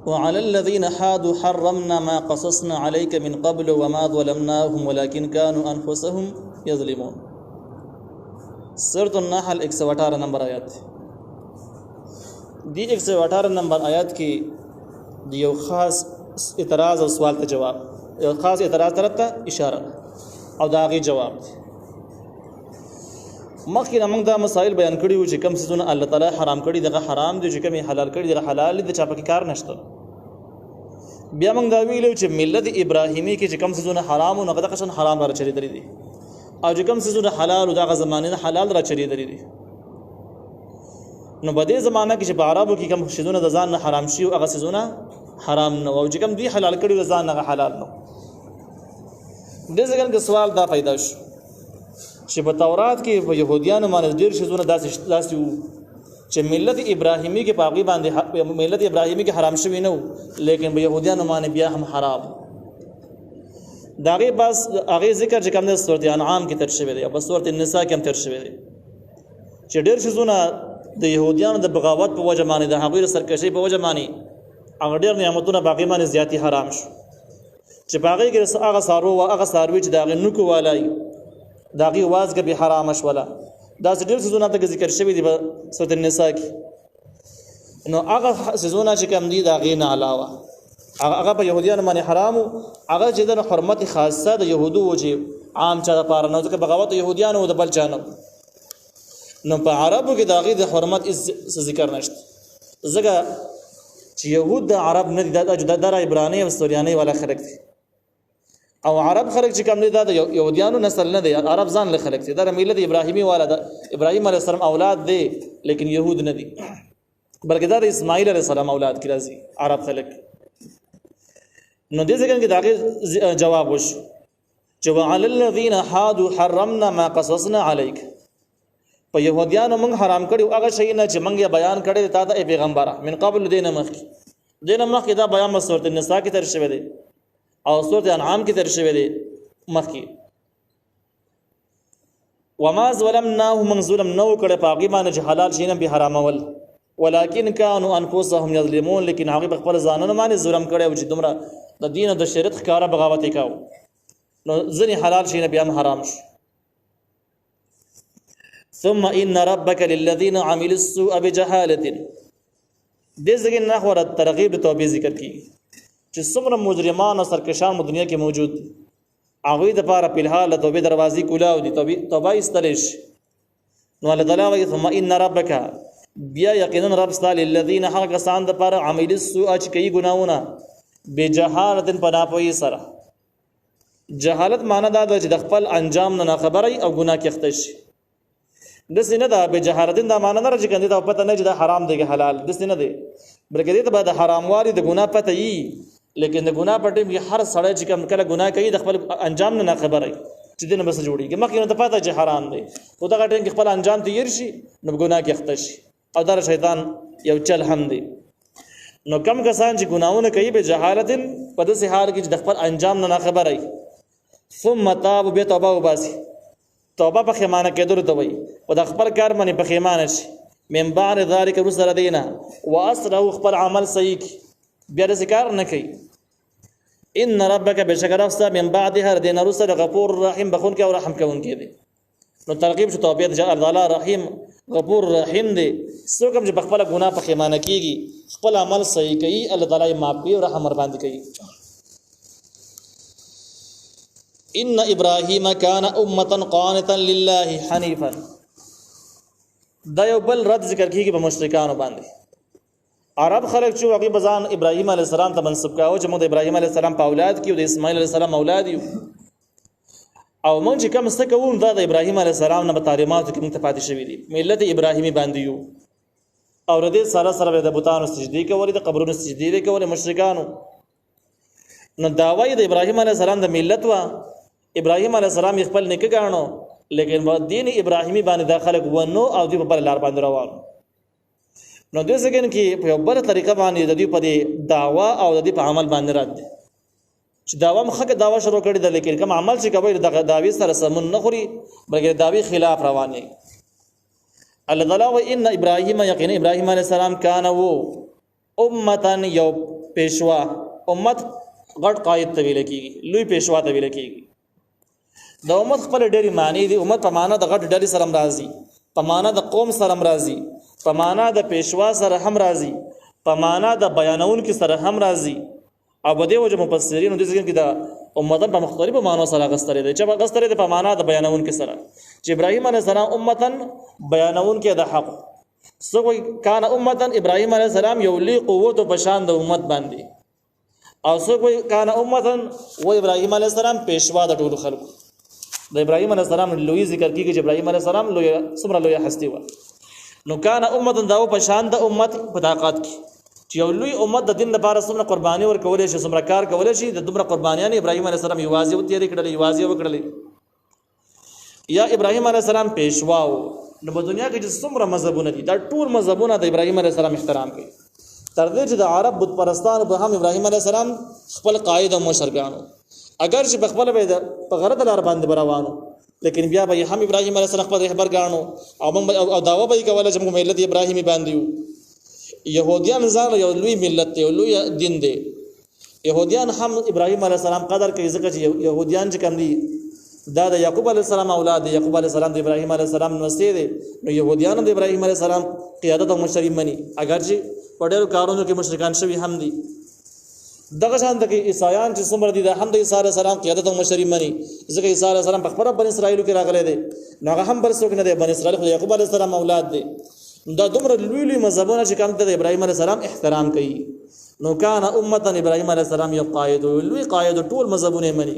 وعلى الذين حادوا حرمنا ما قصصنا عليك من قبل وما ظلمناهم ولكن كانوا انفسهم يظلمون. سورۃ النحل 118 نمبر آیات دی 118 نمبر آیات کې یو خاص اعتراض او سوال ته جواب، یو خاص اعتراض طرف ته اشاره او دا غي جواب دی. مخکې موږ دا مسائل بیان کړي وو چې کوم څه الله تعالی حرام کړي دغه حرام دي، چې کوم حلال کړي دغه حلال دي، چا پکې کار نشته. بیا موږ دا ویلو چې ملت ابراهیمی کې چې کوم څه حرام او هغه قشن حرام را چری درې دي، او چې کوم څه حلال او دغه زمانه حلال را چری درې دي. نو بده زمانہ کې چې په عربو کې کوم شیزونه د ځان نه حرام شي او هغه شیزونه حرام نه، او چې کوم دی حلال کړي د ځان نه حلال نه. د ځکه کې سوال دا پیدا شو چې په تورات کې په يهوديانو باندې ډېر شیزونه داسې وو چې ملت ابراهیمی کې پاغي باندې ملت ابراهیمی کې حرام شوی نه، لیکن په يهوديانو باندې بیا هم حرام. داغه بس هغه ذکر چې کوم د سورۃ انعام کې تر شوی دی او په سورۃ النساء کې هم تر شوی دی چې ډېر شیزونه د يهوديانو د بغاوت په وجه باندې د هغوی سرکشي په وجه باندې هغه ډېر نعمتونه باقي باندې زیاتی حرام شو، چې باقي کې هغه سارو او هغه ساروي چې داغه نکو والای داغه وازګه به حرام شولا. دا ډېر څه ته ذکر شوی دی په سورۃ النساء کې. نو هغه څه چې کوم دي داغه نه علاوه هغه په يهوديانو باندې حرام، هغه چې د حرمت خاصه د يهودو وجه عام چا لپاره نه، ځکه بغاوت يهوديانو د بل چانه. نو په عربو کې داغه د حرمت ذکر نشته، ځکه چې يهود د عرب نه دي، د عبراني او سوریاني ولا خلق دي، او عرب خلق چې کوم دي د يهوديانو نسل نه دي، عرب ځان له خلق دي، د ملت ابراهيمي والا د ابراهيم عليه السلام اولاد دي، لیکن يهود نه دي، بلکې د اسماعیل عليه السلام اولاد کې راځي عرب خلق. نو دې ځکه کې داغه جواب وشو چې وعلى الذين حادوا حرمنا ما قصصنا عليك، په يهوديانو موږ حرام کړو هغه شی نه چې موږ بیان کړی تا ته پیغمبره من قبل دینه مخکې دا بیان په سورۃ النساء کې تر شوی دی او سورۃ انعام کې تر شوی دی مخکې. وما ظلمناهم من ظلم نو کړه پاغي باندې چې حلال شي نه به حرامول، ولكن كانوا انفسهم يظلمون، لیکن هغه خپل ځانونه باندې ظلم کړي او چې دومره د دین او د شریعت ښکارا بغاوت وکاو، نو ځنی حلال شي نه بیا حرام شي. ثم ان ربك للذين عملوا السوء بجهاله، دې ځکه نه خور ترغیب توبې ذکر کیږي چې څومره مجرمان او سرکشان په دنیا کې موجود دي، هغه د لپاره په الحال توبې دروازې کولاو دي، توبه استلش. نو الله تعالی وايي ثم ان ربك، بیا یقینا رب تعالی الذين حق سان د لپاره عمل السوء چې کوي ګناونه بجهاله په ناپوهی سره. جهالت معنی دا چې د خپل انجام نه خبري او ګناه کې اخته شي. د سینه دا به جهارتین دا معنی نه راځي کنده دا پته نه چې دا حرام دی که حلال، د سینه دی بلکې دې ته به د حرام واري د ګناه پته یي، لیکن د ګناه په ټیم کې هر سړی چې کوم کله ګناه کوي د خپل انجام نه خبرای چې دنه بس جوړیږي، مخکې نو ته پته چې حرام دی او دا ټیم کې خپل انجام تیر شي نو ګناه کې اخته شي، او دا شیطان یو چل هم دی. نو کم کسان چې ګناونه کوي به جهالتین په داسې حال کې چې د خپل انجام نه خبرای ثم تابوا بتوبه وباسي، توبه په خیمانه کېدل ته وایي او د خپل کار باندې په خیمانه شي من بعد ذلك رسل دینا واصله خپل عمل صحیح بیا د ذکر نه کوي. ان ربك بشکر افسا من بعد هر دین رسل غفور رحیم، بخون کې او رحم کوونکی دی. نو ترغیب شو توبه د الله رحیم غفور رحیم دی. څوک چې په خپل ګناه په خیمانه کېږي خپل عمل صحیح کوي الله تعالی معاف کوي او رحم ور باندې کوي. ان ابراهيم كان امه قانتا لله حنيفا، دا یو بل رد ذکر کیږي په مشرکانو باندې. عرب خلک چې هغه بزان ابراهيم عليه السلام ته منسوب کاوه چې موږ د ابراهيم عليه السلام په اولاد کې او د اسماعیل عليه السلام اولاد یو، او موږ چې کوم څه کوو دا د ابراهيم عليه السلام نه په تعلیماتو کې موږ ته پاتې شوی دي، ملت ابراهيمي باندې یو، او د دې سره سره د بوتانو سجدي کوي، د قبرونو سجدي کوي مشرکانو. نو داوی د ابراهيم عليه السلام د ملت وا ابراهيم عليه السلام خپل نیک ګاڼو، لیکن و دین ابراهیمی باندې داخله ونو او دی په بل لار باندې روان. نو د څنګه کې په بل طریقه باندې د دې په دعوا او د دې په عمل باندې رات دي چې داوا مخکې داوا شروع کړي ده، لیکن کوم عمل چې کوي د داوی سره سمون نه خوري بلکې داوی خلاف روان دي. الله تعالی و ان ابراهیم یقینا ابراهیم علیه السلام کان وو امه یو پیشوا امت غټ قائد ته ویل کیږي لوی پیشوا ته ویل کیږي د امت خپل ډېری معنی دي امت په معنا د غټ ډلې سره راضي په معنا د قوم سره راضي په معنا د پیشوا سره هم راضي په معنا د بیانون کې سره هم راضي او بده وجه مفسرین د ذکر کې د امتن په مختلفو معنی سره غستره دي چې غستره د په معنا د بیانون کې سره چې ابراهیم علیه السلام امتن بیانون کې د حق سو کان امتن ابراهیم علیه السلام یو لوی قوت او بشان د امت باندې او سو کان امتن و ابراهیم علیه السلام پیشوا د ټول خلکو د ابراهیم علیه السلام لوی ذکر کیږي چې ابراهیم علیه السلام لوی څومره لوی هستی و نو کان امتن دا په شان د امت په طاقت کې چې یو لوی امت د دین لپاره څومره قرباني ورکولې شي څومره کار کولای شي د دومره قربانیان ابراهیم علیه السلام یوازې وتیری کړل یوازې وکړل یا ابراهیم علیه السلام پیشوا و نو په دنیا کې چې څومره مذهبونه دي دا ټول مذهبونه د ابراهیم علیه السلام احترام کوي تر دې چې د عرب بت پرستان به هم ابراهیم علیه السلام خپل قائد او مشر ګاڼو اگر چې بخبل به په غرض لار باندې روانو لیکن بیا به هم ابراهیم علیه السلام خپل رهبر ګاڼو او داوا به کوله چې موږ ملت ابراهیمی باندې یو يهوديان ځان یو لوی ملت یو لوی دین دی يهوديان هم ابراهیم علیه السلام قدر کوي ځکه چې يهوديان چې کوم دي دا د یعقوب علیه السلام اولاد دی یعقوب علیه السلام د ابراهیم علیه السلام نسل دی نو يهوديان د ابراهیم علیه السلام قیادت او مشري مني اگر چې په ډېرو کارونو کې مشرکان شوي هم دي دغه شان د عیسایان چې څومره دي د هم د عیسی علیه السلام قیادت او مشري مني ځکه عیسی علیه السلام په خپل بنی اسرائیل کې راغلی دی نو هغه هم بل څوک نه دی بنی اسرائیل خو یعقوب علیه السلام اولاد دی دا دومره لوی لوی مذهبونه چې کوم د ابراهیم علیه السلام احترام کوي نو کان امتا ابراهیم علیه السلام یو قائد لوی قائد ټول مذهبونه مني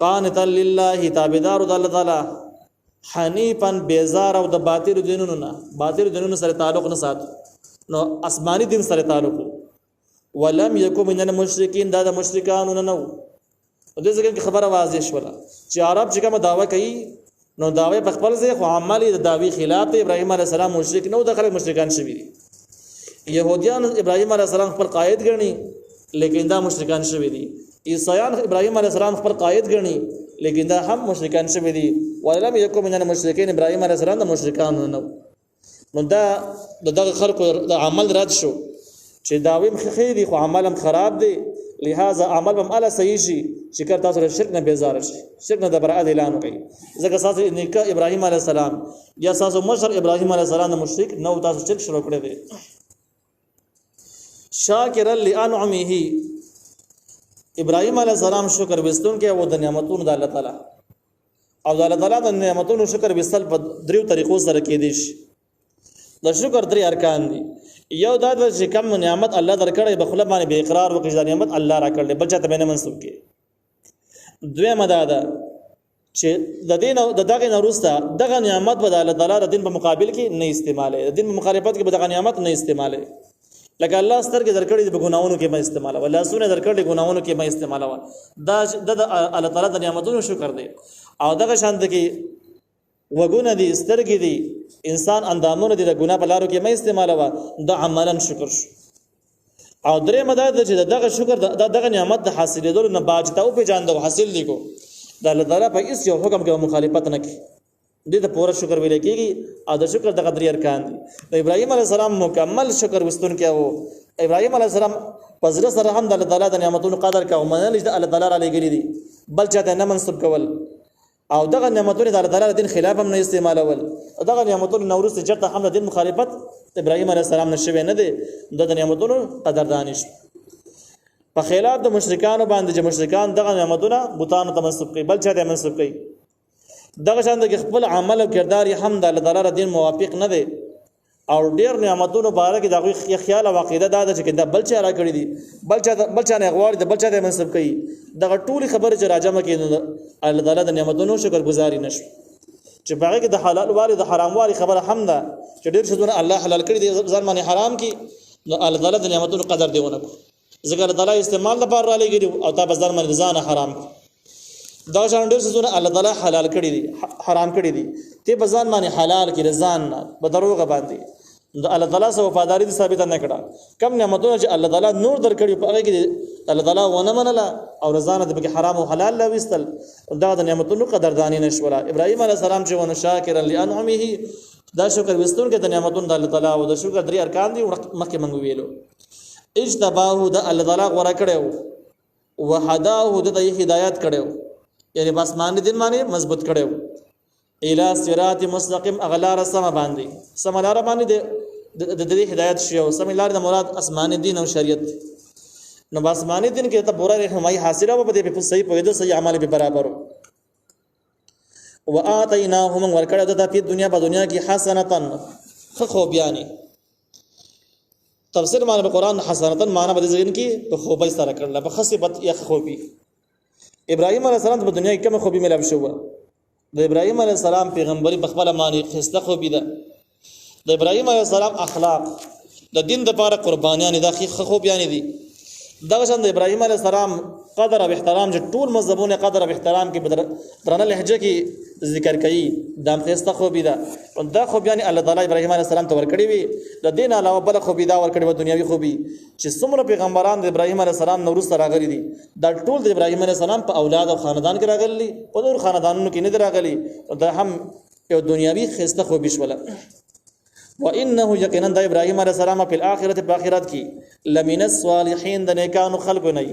قانتا لله تابعدار د الله تعالی حنیفا بیزار او د باطل دینونو سره تعلق نه سات نو آسمانی دین سره تعلق ولم یکو من المشرکین دا د مشرکانو نه نو د دې ځکه خبره واضح شوله چې عرب چې کوم دعوه کوي نو دعوی په خپل ځای خو عملی د دعوی خلاف ابراهیم علیه السلام مشرک نو د خلک مشرکان شوي دي يهوديان ابراهیم علیه السلام خپل قائد ګڼي لیکن دا مشرکان شوي دي عیسایان ابراهیم علیه السلام خپل قائد ګڼي لیکن دا هم مشرکان شوي دي ولم یکو من المشرکین ابراهیم علیه السلام د مشرکان نه نو دا دغه خلکو د عمل رد شو چې داوی مخخې دي خو عمل هم خراب دی لہذا عمل هم اله صحیح شي چې کړه تاسو شرک نه بیزار شي شرک نه د برائت اعلان کوي ځکه تاسو نیکه ابراهیم علیه السلام یا تاسو مشر ابراهیم علیه السلام د مشرک نو تاسو شرک شروع کړی دی شاکر لانعمه ابراهیم علیه السلام شکر وستون کې او د نعمتونو د الله تعالی او د الله تعالی د نعمتونو شکر وستل په دریو طریقو سره کې دي د شکر درې ارکان دي یو دا چې کوم نعمت الله درکړي بخله باندې به اقرار وکړي دا نعمت الله را کړل بل چاته به نه منسوب کړي دویمه دا ده چې د دین او دغه نورسته دغه نعمت به الله تعالی د دین په مقابل کې نه استعماله د دین په مخالفت کې به دغه نعمت نه استعماله لکه الله سترګې درکړي په ګناونو کې به استعماله ولا سونه درکړي ګناونو کې به استعماله دا د الله تعالی د نعمتونو شکر دی او دغه شان د کې وګونه دي سترګې دي انسان اندامونه دي د ګناه په لارو کې مې استعماله و د عملاً شکر شو او درې مدد چې دغه شکر دغه نعمت د حاصلېدل نه باج ته او په جان د حاصل دي کو د الله تعالی په هیڅ یو حکم کې مخالفت نه کوي دې ته پوره شکر ویل کېږي او د شکر دغه درې ارکان دي د ابراهیم علیه السلام مکمل شکر وستون کې وو ابراهیم علیه السلام پزړه سره هم د الله تعالی د نعمتونو قدر کوي منل چې الله تعالی را لګلې دي بل چاته نه منسوب کول او دغه نعمتونه د الله تعالی دین خلاف هم نه استعمالول دغه نعمتونه نورس چرته هم د دین مخالفت ابراهیم علیه السلام نشوي نه دي د نعمتونو قدردانی شو په خلاف د مشرکانو باندې چې مشرکان دغه نعمتونه بوتانو ته منسوب کوي بل چاته منسوب کوي دغه شان د خپل عمل او کردار هم د الله تعالی دین موافق نه دي او ډیر نعمتونو باره کې دغه خیال او عقیده دا ده چې دا بل چا را کړی دي بل چا نه غواړي د بل چا ته منسوب کوي دغه ټولي خبره چې راجمه کوي الله تعالی د نعمتونو شکر گزاري نشو چې باغ کې د حلال واري د حرام واري خبره هم ده چې ډیر شذونه الله حلال کړی دي ځان باندې حرام کی نو الله تعالی د نعمتونو قدر دیونه کو ځکه الله تعالی استعمال لپاره را لګي او تا بازار باندې ځان حرام دا ځان ډیر شذونه الله تعالی حلال کړی دي حرام کړی دي ته بازار باندې حلال کی رضان به دروغه باندې د الله تعالی سره وفاداری ثابت نه کړه کم نعمتونه چې الله تعالی نور درکړي په هغه کې الله تعالی ونه منله او رضانه د بګي حرام او حلال لا وستل دا د نعمتونو قدردانی نشوله ابراهیم علیه السلام چې ونه شاکر لانعمه دا شکر وستون کې د نعمتونو د الله تعالی او د شکر درې ارکان دي مخکې منغو ویلو اجتباه د الله تعالی غوړه کړو وهداه د هدایت کړو یعنی بس باندې دین باندې مضبوط کړو الى صراط مستقیم اغلار سم باندې سملار باندې د دې هدایت شو سملار د مراد اسماني دین او شریعت نو بس باندې دین کې ته پورا رحمای حاصله و په دې په صحیح پوهېدو صحیح اعمال به برابر وآتیناهم ورکړه د په دنیا په دنیا کې حسنتن خو بیانې تفسیر معنی په قران حسنتن معنی په ځین کې په خوبي سره کړل په خصبت یا خوبي ابراهيم عليه السلام په دنیا کې کوم خوبي ملاب شو د ابراهيم عليه السلام پیغمبري په خپل معنی خسته خوبي ده د ابراهيم عليه السلام اخلاق د دین د لپاره قربانیان د خوبيان دي دا شان د ابراهيم عليه السلام قدر او احترام چې ټول مذهبونه قدر او احترام کې درنه لهجه کې ذکر کوي دا خسته خوبي ده دا خوبيان الله تعالی ابراهيم عليه السلام ته ورکړي وي د دین علاوه بل خوبي دا ورکړي و دنیوي خوبي چې څومره پیغمبران د ابراهيم عليه السلام نور سره راغلي دي دا ټول د ابراهيم عليه السلام په اولاد او خاندان کې راغلي په نور خاندانونو کې نه راغلي دا هم یو دنیوي خسته خوبي شوله وانه یقینا د ابراهيم عليه السلام په اخرت کې لمن الصالحين د نیکانو خلق نه